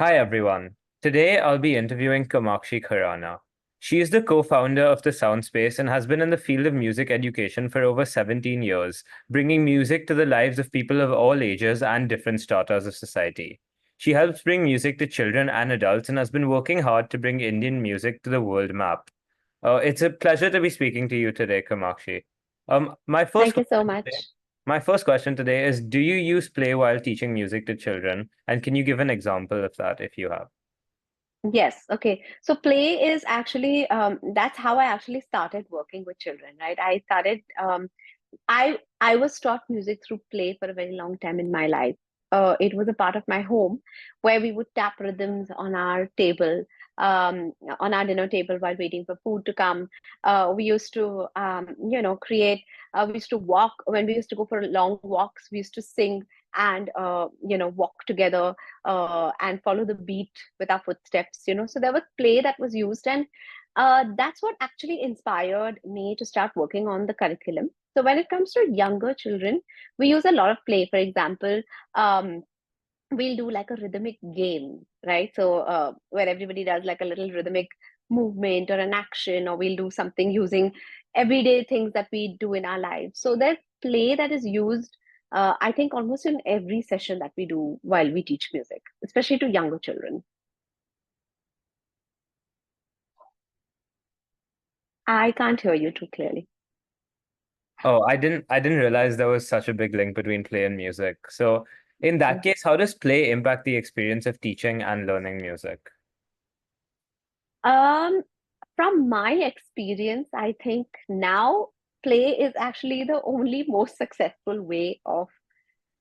Hi everyone. Today I'll be interviewing Kamakshi Khurana. She is the co-founder of the Soundspace and has been in the field of music education for over 17 years, bringing music to the lives of people of all ages and different stratas of society. She helps bring music to children and adults and has been working hard to bring Indian music to the world map. It's a pleasure to be speaking to you today, Kamakshi. Um, my first Thank you so question today, much. my first question today is, do you use play while teaching music to children? And can you give an example of that if you have? Yes, okay. So play is actually that's how I actually started working with children, right? I was taught music through play for a very long time in my life. It was a part of my home where we would tap rhythms on our table, on our dinner table while waiting for food to come. We used to, create. We used to walk when we used to go for long walks. We used to sing and walk together and follow the beat with our footsteps. So there was play that was used, and that's what actually inspired me to start working on the curriculum. So when it comes to younger children, we use a lot of play. For example, we'll do like a rhythmic game, right? So where everybody does like a little rhythmic movement or an action, or we'll do something using everyday things that we do in our lives. So there's play that is used, I think, almost in every session that we do while we teach music, especially to younger children. I can't hear you too clearly. Oh, I didn't realize there was such a big link between play and music. So in that case, how does play impact the experience of teaching and learning music? Um, from my experience, I think now play is actually the only most successful way of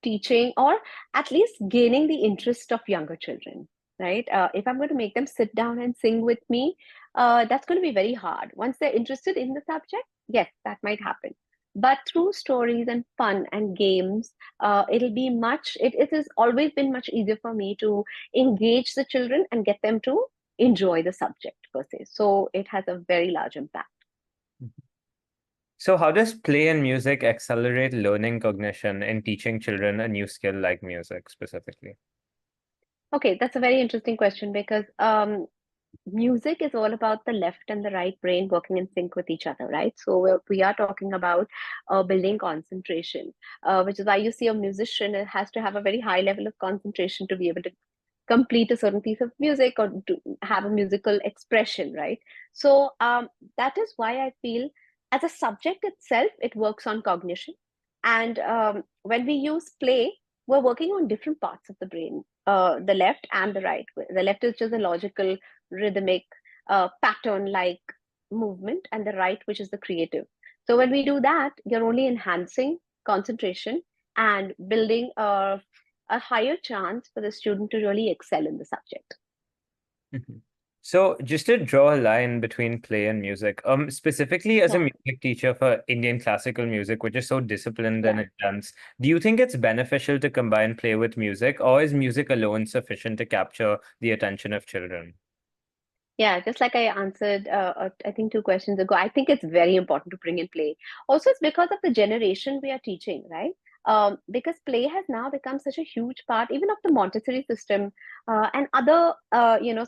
teaching, or at least gaining the interest of younger children, right? If I'm going to make them sit down and sing with me, that's going to be very hard. Once they're interested in the subject, yes, that might happen. But through stories and fun and games, it has always been much easier for me to engage the children and get them to enjoy the subject per se. So it has a very large impact. So how does play and music accelerate learning cognition in teaching children a new skill like music specifically? Okay, that's a very interesting question because music is all about the left and the right brain working in sync with each other, right? So we are talking about building concentration, which is why you see a musician has to have a very high level of concentration to be able to complete a certain piece of music or to have a musical expression, right? So that is why I feel as a subject itself, it works on cognition. And when we use play, we're working on different parts of the brain, the left and the right. The left is just a logical, rhythmic, pattern like movement, and the right, which is the creative. So when we do that, you're only enhancing concentration and building a higher chance for the student to really excel in the subject. Mhm. So just to draw a line between play and music, specifically as a Yeah, music teacher for Indian classical music, which is so disciplined and yeah. intense, do you think it's beneficial to combine play with music, or is music alone sufficient to capture the attention of children? Yeah, just like I answered, I think 2 questions ago, I think it's very important to bring in play. Also, it's because of the generation we are teaching, right? Because play has now become such a huge part, even of the Montessori system and other,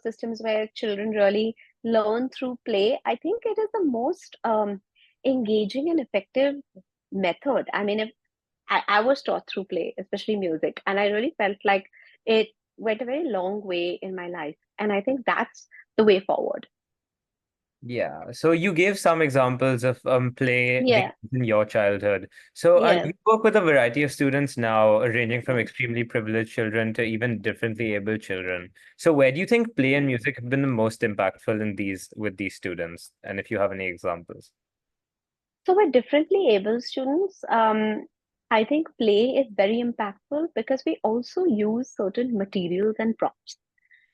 systems where children really learn through play. I think it is the most engaging and effective method. I mean, if I was taught through play, especially music, and I really felt like it went a very long way in my life. And I think that's the way forward. Yeah, so you gave some examples of play being Yeah, in your childhood. So yeah, you work with a variety of students now, ranging from yeah. extremely privileged children to even differently able children. So where do you think play and music have been the most impactful in these with these students? And if you have any examples. So with differently able students, I think play is very impactful because we also use certain materials and props.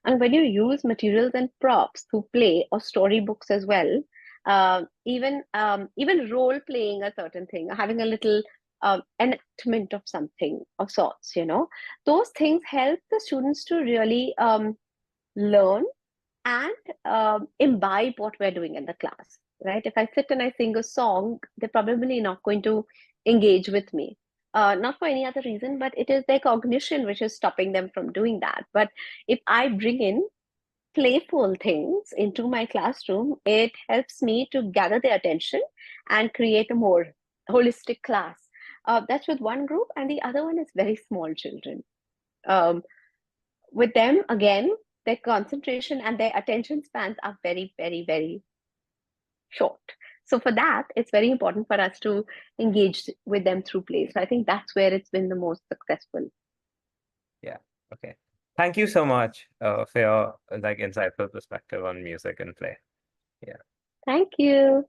And when you use materials and props to play or storybooks as well, even role playing a certain thing, having a little enactment of something of sorts, those things help the students to really learn and imbibe what we're doing in the class, right? If I sit and I sing a song, they're probably not going to engage with me. not for any other reason, but it is their cognition which is stopping them from doing that. But if I bring in playful things into my classroom, it helps me to gather their attention and create a more holistic class. That's with one group, and the other one is very small children. Um, with them, again, their concentration and their attention spans are very, very, very short. So for that, it's very important for us to engage with them through play. So I think that's where it's been the most successful. Yeah. Okay. Thank you so much for your like insightful perspective on music and play. Yeah. Thank you.